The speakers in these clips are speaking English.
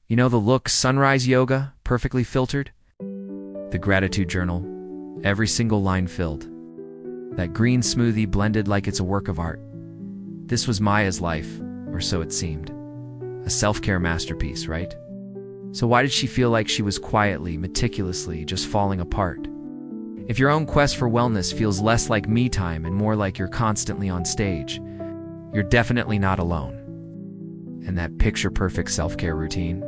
You know the look, sunrise yoga, perfectly filtered? The gratitude journal, every single line filled. That green smoothie blended like it's a work of art. This was Maya's life, or so it seemed. A self-care masterpiece, right? So why did she feel like she was quietly, meticulously, just falling apart? If your own quest for wellness feels less like me time and more like you're constantly on stage, you're definitely not alone. And that picture-perfect self-care routine?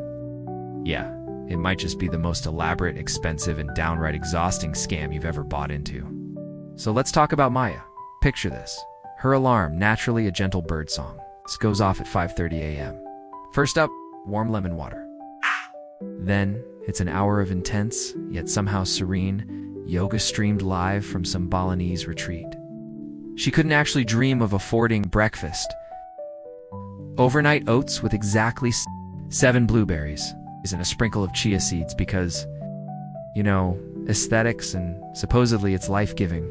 Yeah, it might just be the most elaborate, expensive, and downright exhausting scam you've ever bought into. So let's talk about Maya. Picture this. Her alarm, naturally a gentle bird song. This goes off at 5:30 a.m. First up, warm lemon water. Then, it's an hour of intense, yet somehow serene, yoga streamed live from some Balinese retreat. She couldn't actually dream of affording breakfast. Overnight oats with exactly 7 blueberries and a sprinkle of chia seeds because, aesthetics and supposedly it's life-giving.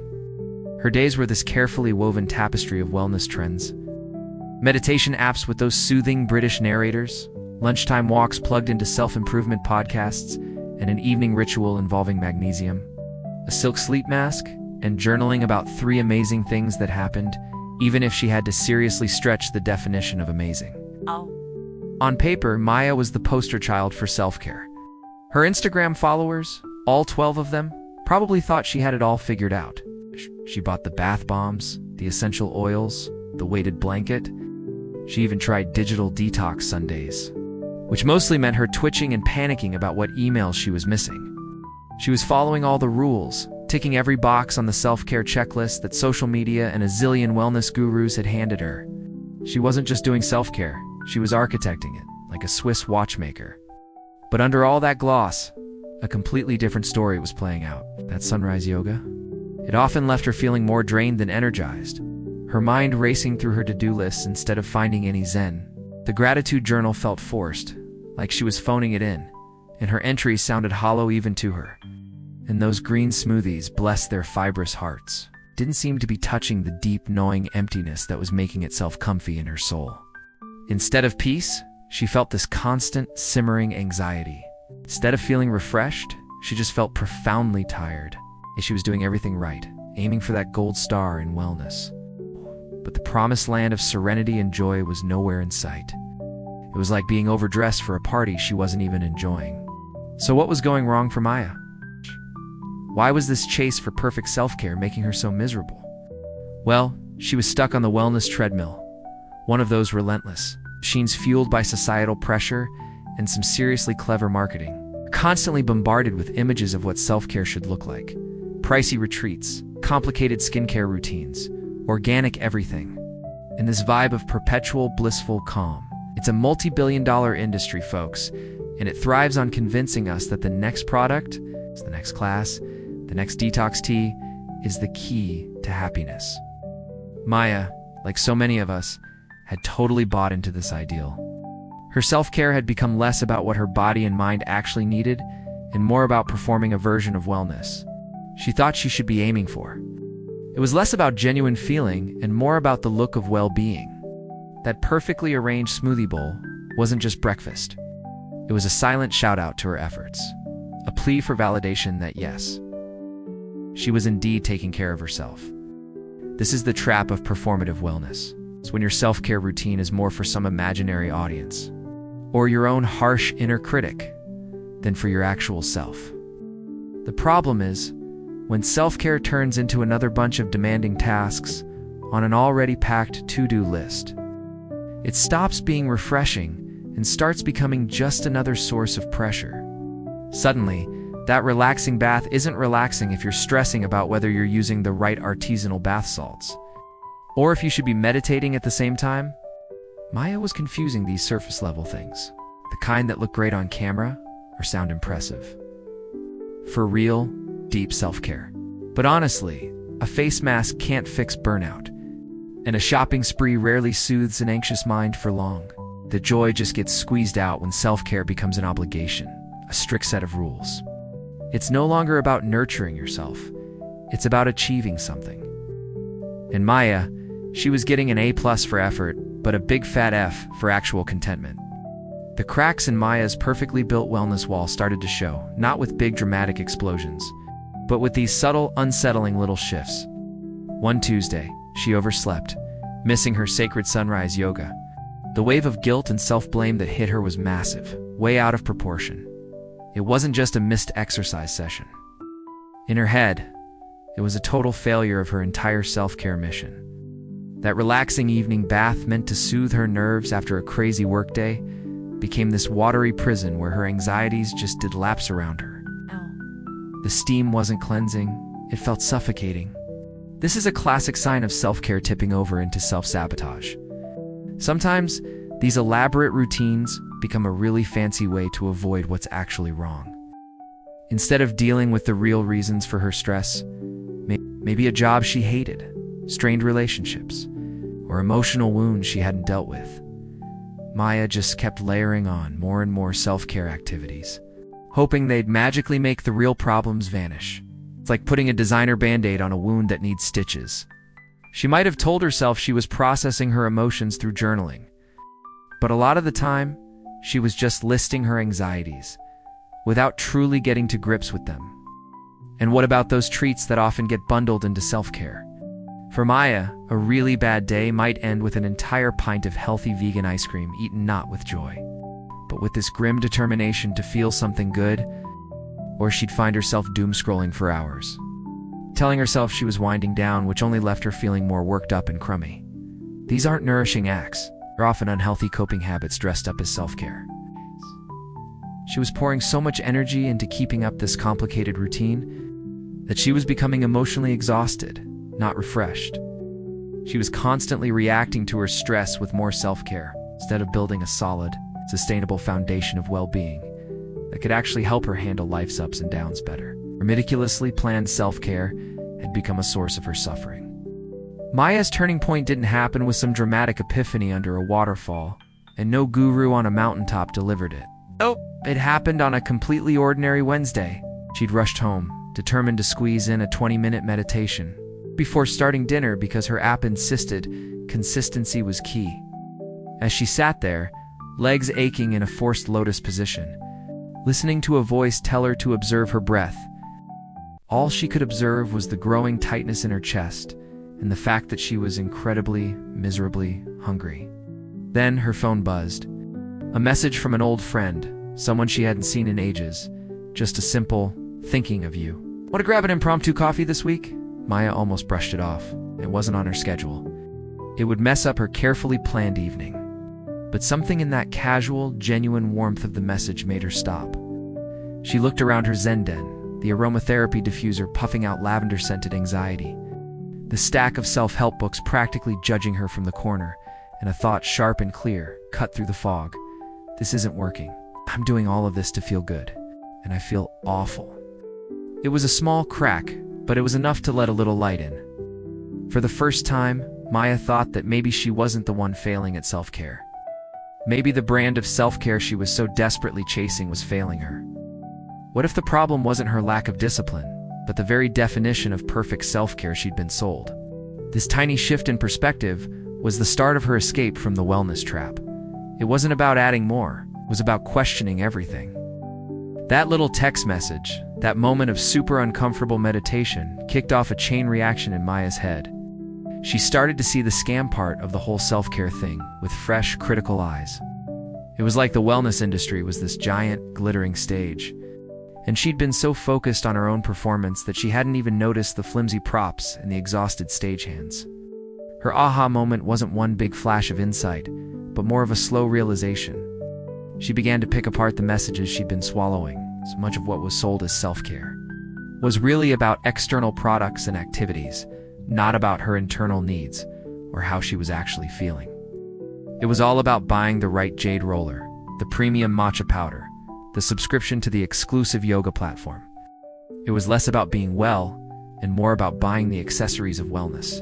Her days were this carefully woven tapestry of wellness trends. Meditation apps with those soothing British narrators, lunchtime walks plugged into self-improvement podcasts, and an evening ritual involving magnesium, a silk sleep mask, and journaling about 3 amazing things that happened, even if she had to seriously stretch the definition of amazing. On paper, Maya was the poster child for self-care. Her Instagram followers, all 12 of them, probably thought she had it all figured out. She bought the bath bombs, the essential oils, the weighted blanket. She even tried digital detox Sundays, which mostly meant her twitching and panicking about what emails she was missing. She was following all the rules, ticking every box on the self-care checklist that social media and a zillion wellness gurus had handed her. She wasn't just doing self-care, she was architecting it, like a Swiss watchmaker. But under all that gloss, a completely different story was playing out. That sunrise yoga? It often left her feeling more drained than energized, her mind racing through her to-do lists instead of finding any zen. The gratitude journal felt forced, like she was phoning it in, and her entries sounded hollow even to her. And those green smoothies, bless their fibrous hearts, didn't seem to be touching the deep, gnawing emptiness that was making itself comfy in her soul. Instead of peace, she felt this constant, simmering anxiety. Instead of feeling refreshed, she just felt profoundly tired. And she was doing everything right, aiming for that gold star in wellness. But the promised land of serenity and joy was nowhere in sight. It was like being overdressed for a party she wasn't even enjoying. So what was going wrong for Maya? Why was this chase for perfect self-care making her so miserable? Well, she was stuck on the wellness treadmill, one of those relentless machines fueled by societal pressure and some seriously clever marketing, constantly bombarded with images of what self-care should look like. Pricey retreats, complicated skincare routines, organic everything, and this vibe of perpetual blissful calm. It's a multi-billion-dollar industry, folks, and it thrives on convincing us that the next product, the next class, the next detox tea, is the key to happiness. Maya, like so many of us, had totally bought into this ideal. Her self-care had become less about what her body and mind actually needed and more about performing a version of wellness she thought she should be aiming for. It was less about genuine feeling and more about the look of well-being. That perfectly arranged smoothie bowl wasn't just breakfast. It was a silent shout-out to her efforts, a plea for validation that yes, she was indeed taking care of herself. This is the trap of performative wellness. It's when your self-care routine is more for some imaginary audience, or your own harsh inner critic, than for your actual self. The problem is, when self-care turns into another bunch of demanding tasks on an already packed to-do list, it stops being refreshing and starts becoming just another source of pressure. Suddenly, that relaxing bath isn't relaxing if you're stressing about whether you're using the right artisanal bath salts, or if you should be meditating at the same time. Maya was confusing these surface-level things, the kind that look great on camera or sound impressive, for real, deep self-care. But honestly, a face mask can't fix burnout, and a shopping spree rarely soothes an anxious mind for long. The joy just gets squeezed out when self-care becomes an obligation, a strict set of rules. It's no longer about nurturing yourself, it's about achieving something. In Maya, she was getting an A+ for effort, but a big fat F for actual contentment. The cracks in Maya's perfectly built wellness wall started to show, not with big dramatic explosions, but with these subtle, unsettling little shifts. One Tuesday, she overslept, missing her sacred sunrise yoga. The wave of guilt and self-blame that hit her was massive, way out of proportion. It wasn't just a missed exercise session. In her head, it was a total failure of her entire self-care mission. That relaxing evening bath meant to soothe her nerves after a crazy workday became this watery prison where her anxieties just did laps around her. The steam wasn't cleansing, it felt suffocating. This is a classic sign of self-care tipping over into self-sabotage. Sometimes, these elaborate routines become a really fancy way to avoid what's actually wrong. Instead of dealing with the real reasons for her stress, maybe a job she hated, strained relationships, or emotional wounds she hadn't dealt with, Maya just kept layering on more and more self-care activities, hoping they'd magically make the real problems vanish. It's like putting a designer band-aid on a wound that needs stitches. She might have told herself she was processing her emotions through journaling, but a lot of the time, she was just listing her anxieties, without truly getting to grips with them. And what about those treats that often get bundled into self-care? For Maya, a really bad day might end with an entire pint of healthy vegan ice cream eaten not with joy, but with this grim determination to feel something good, or she'd find herself doom-scrolling for hours, telling herself she was winding down, which only left her feeling more worked up and crummy. These aren't nourishing acts. They're often unhealthy coping habits dressed up as self-care. She was pouring so much energy into keeping up this complicated routine that she was becoming emotionally exhausted, not refreshed. She was constantly reacting to her stress with more self-care, instead of building a solid, sustainable foundation of well-being that could actually help her handle life's ups and downs better. Her meticulously planned self-care had become a source of her suffering. Maya's turning point didn't happen with some dramatic epiphany under a waterfall, and no guru on a mountaintop delivered it. Oh, it happened on a completely ordinary Wednesday. She'd rushed home, determined to squeeze in a 20-minute meditation before starting dinner because her app insisted consistency was key. As she sat there, legs aching in a forced lotus position, listening to a voice tell her to observe her breath, all she could observe was the growing tightness in her chest and the fact that she was incredibly, miserably hungry. Then her phone buzzed. A message from an old friend, someone she hadn't seen in ages. Just a simple, thinking of you. Want to grab an impromptu coffee this week? Maya almost brushed it off. It wasn't on her schedule. It would mess up her carefully planned evening. But something in that casual, genuine warmth of the message made her stop. She looked around her Zen den, the aromatherapy diffuser puffing out lavender-scented anxiety, the stack of self-help books practically judging her from the corner, and a thought sharp and clear cut through the fog. This isn't working. I'm doing all of this to feel good, and I feel awful. It was a small crack, but it was enough to let a little light in. For the first time, Maya thought that maybe she wasn't the one failing at self-care. Maybe the brand of self-care she was so desperately chasing was failing her. What if the problem wasn't her lack of discipline, but the very definition of perfect self-care she'd been sold? This tiny shift in perspective was the start of her escape from the wellness trap. It wasn't about adding more, it was about questioning everything. That little text message, that moment of super uncomfortable meditation, kicked off a chain reaction in Maya's head. She started to see the scam part of the whole self-care thing with fresh, critical eyes. It was like the wellness industry was this giant, glittering stage, and she'd been so focused on her own performance that she hadn't even noticed the flimsy props and the exhausted stagehands. Her aha moment wasn't one big flash of insight, but more of a slow realization. She began to pick apart the messages she'd been swallowing. So much of what was sold as self-care was really about external products and activities, not about her internal needs or how she was actually feeling. It was all about buying the right jade roller, the premium matcha powder, the subscription to the exclusive yoga platform. It was less about being well and more about buying the accessories of wellness.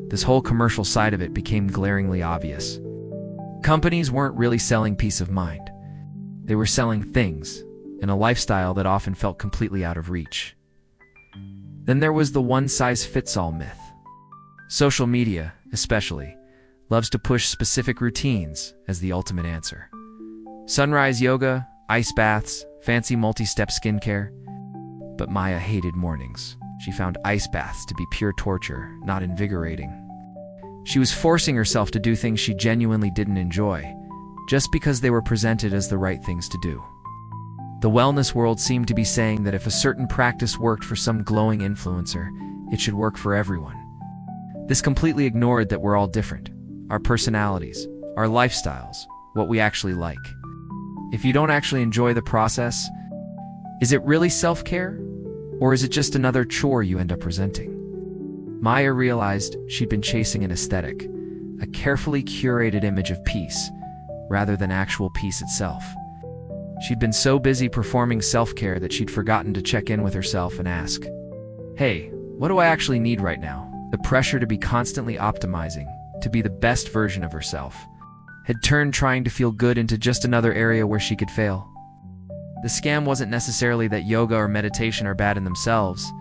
This whole commercial side of it became glaringly obvious. Companies weren't really selling peace of mind. They were selling things, and a lifestyle that often felt completely out of reach. Then there was the one-size-fits-all myth. Social media, especially, loves to push specific routines as the ultimate answer. Sunrise yoga, ice baths, fancy multi-step skincare. But Maya hated mornings. She found ice baths to be pure torture, not invigorating. She was forcing herself to do things she genuinely didn't enjoy, just because they were presented as the right things to do. The wellness world seemed to be saying that if a certain practice worked for some glowing influencer, it should work for everyone. This completely ignored that we're all different. Our personalities, our lifestyles, what we actually like. If you don't actually enjoy the process, is it really self-care? Or is it just another chore you end up resenting? Maya realized she'd been chasing an aesthetic, a carefully curated image of peace, rather than actual peace itself. She'd been so busy performing self-care that she'd forgotten to check in with herself and ask, "Hey, what do I actually need right now?" The pressure to be constantly optimizing, to be the best version of herself, had turned trying to feel good into just another area where she could fail. The scam wasn't necessarily that yoga or meditation are bad in themselves,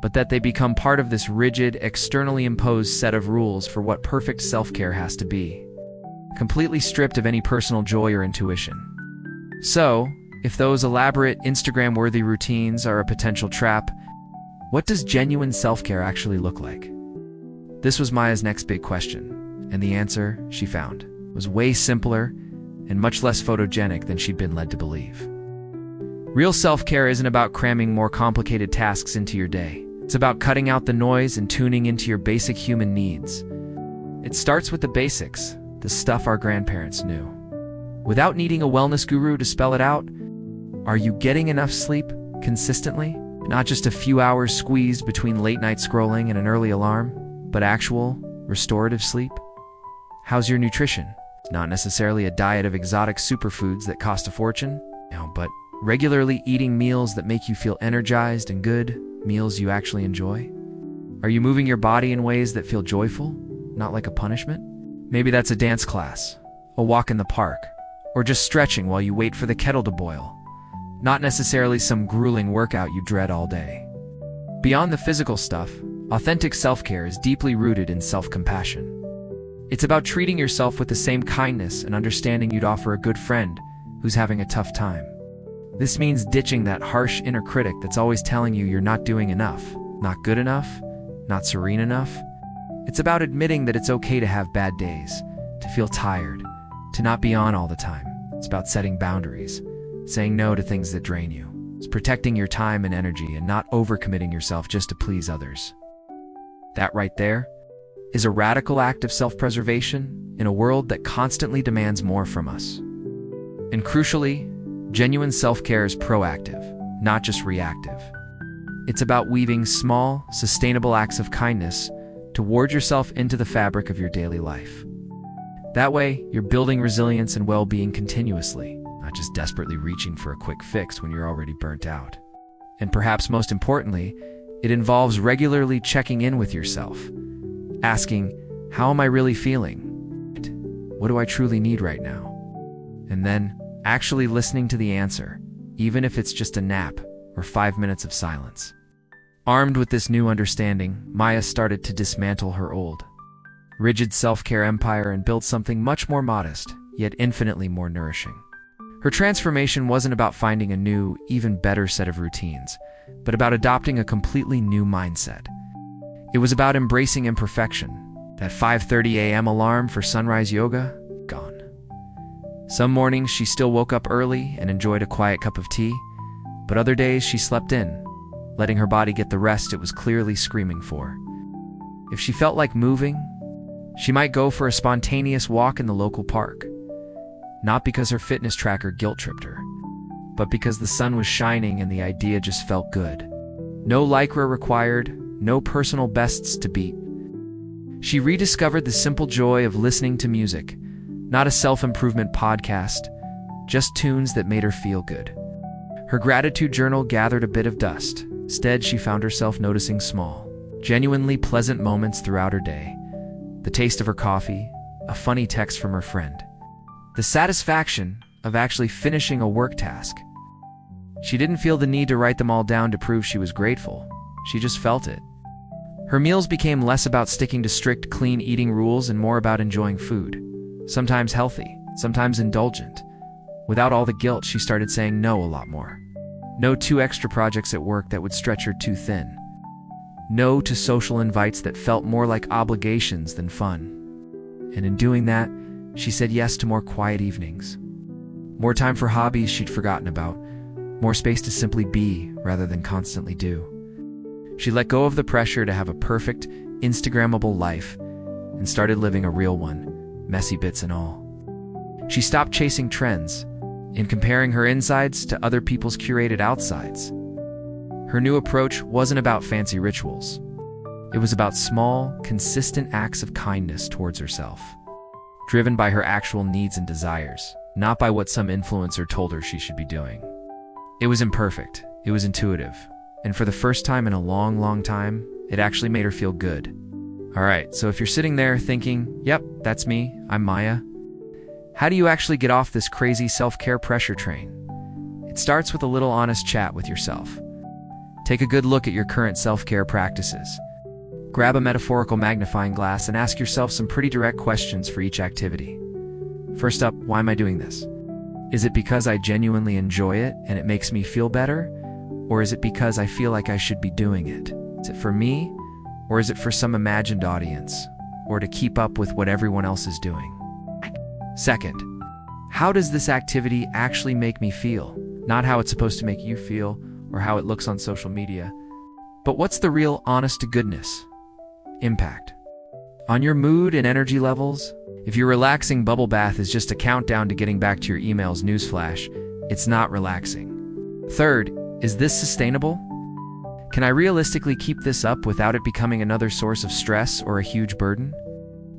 but that they become part of this rigid, externally imposed set of rules for what perfect self-care has to be, completely stripped of any personal joy or intuition. So, if those elaborate, Instagram-worthy routines are a potential trap, what does genuine self-care actually look like? This was Maya's next big question, and the answer, she found, was way simpler and much less photogenic than she'd been led to believe. Real self-care isn't about cramming more complicated tasks into your day. It's about cutting out the noise and tuning into your basic human needs. It starts with the basics, the stuff our grandparents knew. Without needing a wellness guru to spell it out, are you getting enough sleep consistently? Not just a few hours squeezed between late-night scrolling and an early alarm, but actual, restorative sleep? How's your nutrition? Not necessarily a diet of exotic superfoods that cost a fortune, but regularly eating meals that make you feel energized and good, meals you actually enjoy? Are you moving your body in ways that feel joyful, not like a punishment? Maybe that's a dance class, a walk in the park, or just stretching while you wait for the kettle to boil, not necessarily some grueling workout you dread all day. Beyond the physical stuff, authentic self-care is deeply rooted in self-compassion. It's about treating yourself with the same kindness and understanding you'd offer a good friend who's having a tough time. This means ditching that harsh inner critic that's always telling you you're not doing enough, not good enough, not serene enough. It's about admitting that it's okay to have bad days, to feel tired, to not be on all the time. It's about setting boundaries, saying no to things that drain you. It's protecting your time and energy and not overcommitting yourself just to please others. That right there is a radical act of self-preservation in a world that constantly demands more from us. And crucially, genuine self-care is proactive, not just reactive. It's about weaving small, sustainable acts of kindness toward yourself into the fabric of your daily life. That way, you're building resilience and well-being continuously, not just desperately reaching for a quick fix when you're already burnt out. And perhaps most importantly, it involves regularly checking in with yourself, asking, how am I really feeling? What do I truly need right now? And then, actually listening to the answer, even if it's just a nap or 5 minutes of silence. Armed with this new understanding, Maya started to dismantle her old, rigid self-care empire and build something much more modest, yet infinitely more nourishing. Her transformation wasn't about finding a new, even better set of routines, but about adopting a completely new mindset. It was about embracing imperfection. That 5:30 a.m. alarm for sunrise yoga, gone. Some mornings she still woke up early and enjoyed a quiet cup of tea, but other days she slept in, letting her body get the rest it was clearly screaming for. If she felt like moving, she might go for a spontaneous walk in the local park. Not because her fitness tracker guilt-tripped her, but because the sun was shining and the idea just felt good. No lycra required, no personal bests to beat. She rediscovered the simple joy of listening to music, not a self-improvement podcast, just tunes that made her feel good. Her gratitude journal gathered a bit of dust. Instead, she found herself noticing small, genuinely pleasant moments throughout her day. The taste of her coffee, a funny text from her friend, the satisfaction of actually finishing a work task. She didn't feel the need to write them all down to prove she was grateful. She just felt it. Her meals became less about sticking to strict clean eating rules and more about enjoying food. Sometimes healthy, sometimes indulgent, Without all the guilt, she started saying no a lot more. No to extra projects at work that would stretch her too thin. No to social invites that felt more like obligations than fun. And in doing that, she said yes to more quiet evenings. More time for hobbies she'd forgotten about. More space to simply be rather than constantly do. She let go of the pressure to have a perfect, Instagrammable life and started living a real one, messy bits and all. She stopped chasing trends and comparing her insides to other people's curated outsides. Her new approach wasn't about fancy rituals. It was about small, consistent acts of kindness towards herself, driven by her actual needs and desires, not by what some influencer told her she should be doing. It was imperfect, it was intuitive, and for the first time in a long, long time, it actually made her feel good. Alright, so if you're sitting there thinking, yep, that's me, I'm Maya, how do you actually get off this crazy self-care pressure train? It starts with a little honest chat with yourself. Take a good look at your current self-care practices. Grab a metaphorical magnifying glass and ask yourself some pretty direct questions for each activity. First up, why am I doing this? Is it because I genuinely enjoy it and it makes me feel better? Or is it because I feel like I should be doing it? Is it for me? Or is it for some imagined audience? Or to keep up with what everyone else is doing? Second, how does this activity actually make me feel? Not how it's supposed to make you feel or how it looks on social media, but what's the real honest-to-goodness impact on your mood and energy levels? If your relaxing bubble bath is just a countdown to getting back to your emails newsflash, it's not relaxing. Third, is this sustainable? Can I realistically keep this up without it becoming another source of stress or a huge burden?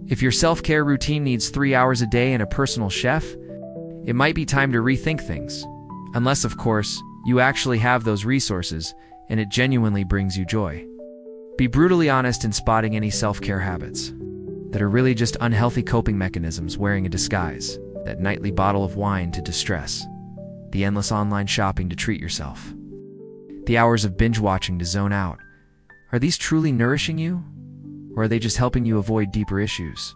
If your self-care routine needs 3 hours a day and a personal chef, it might be time to rethink things. Unless, of course, you actually have those resources and it genuinely brings you joy. Be brutally honest in spotting any self-care habits that are really just unhealthy coping mechanisms wearing a disguise. That nightly bottle of wine to distress, the endless online shopping to treat yourself, the hours of binge watching to zone out. Are these truly nourishing you? Or are they just helping you avoid deeper issues?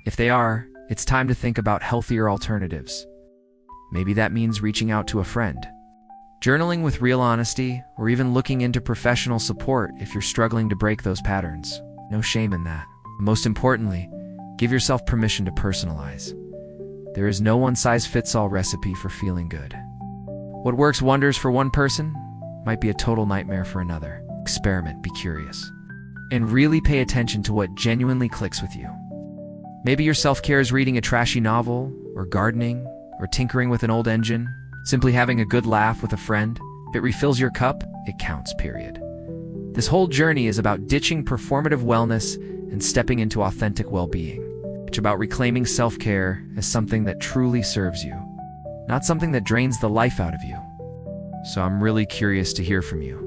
If they are, it's time to think about healthier alternatives. Maybe that means reaching out to a friend, journaling with real honesty, or even looking into professional support if you're struggling to break those patterns. No shame in that. Most importantly, give yourself permission to personalize. There is no one-size-fits-all recipe for feeling good. What works wonders for one person might be a total nightmare for another. Experiment, be curious, and really pay attention to what genuinely clicks with you. Maybe your self-care is reading a trashy novel, or gardening, or tinkering with an old engine. Simply having a good laugh with a friend. If it refills your cup, it counts, period. This whole journey is about ditching performative wellness and stepping into authentic well-being. It's about reclaiming self-care as something that truly serves you, not something that drains the life out of you. So I'm really curious to hear from you.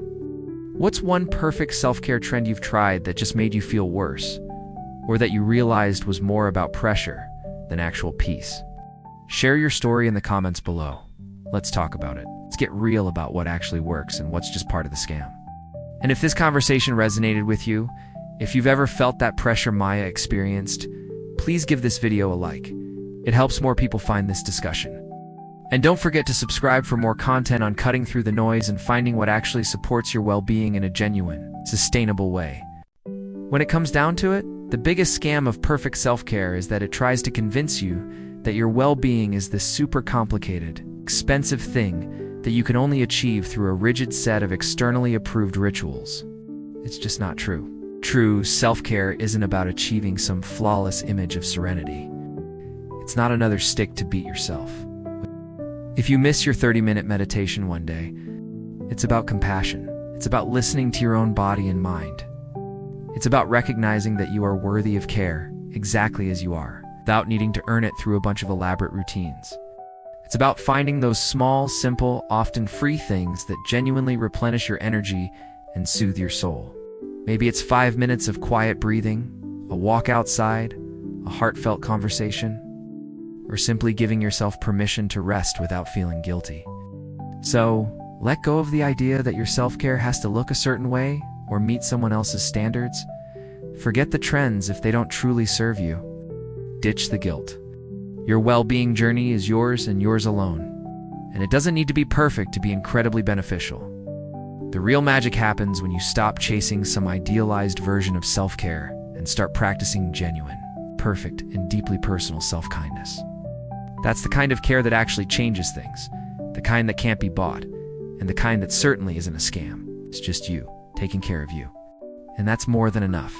What's one perfect self-care trend you've tried that just made you feel worse, or that you realized was more about pressure than actual peace? Share your story in the comments below. Let's talk about it. Let's get real about what actually works and what's just part of the scam. And if this conversation resonated with you, if you've ever felt that pressure Maya experienced, please give this video a like. It helps more people find this discussion. And don't forget to subscribe for more content on cutting through the noise and finding what actually supports your well-being in a genuine, sustainable way. When it comes down to it, the biggest scam of perfect self-care is that it tries to convince you that your well-being is this super complicated, expensive thing that you can only achieve through a rigid set of externally approved rituals. It's just not true. True self-care isn't about achieving some flawless image of serenity. It's not another stick to beat yourself. If you miss your 30-minute meditation one day, it's about compassion. It's about listening to your own body and mind. It's about recognizing that you are worthy of care, exactly as you are, without needing to earn it through a bunch of elaborate routines. It's about finding those small, simple, often free things that genuinely replenish your energy and soothe your soul. Maybe it's 5 minutes of quiet breathing, a walk outside, a heartfelt conversation, or simply giving yourself permission to rest without feeling guilty. So, let go of the idea that your self-care has to look a certain way or meet someone else's standards. Forget the trends if they don't truly serve you. Ditch the guilt. Your well-being journey is yours and yours alone. And it doesn't need to be perfect to be incredibly beneficial. The real magic happens when you stop chasing some idealized version of self-care and start practicing genuine, perfect, and deeply personal self-kindness. That's the kind of care that actually changes things, the kind that can't be bought, and the kind that certainly isn't a scam. It's just you, taking care of you. And that's more than enough.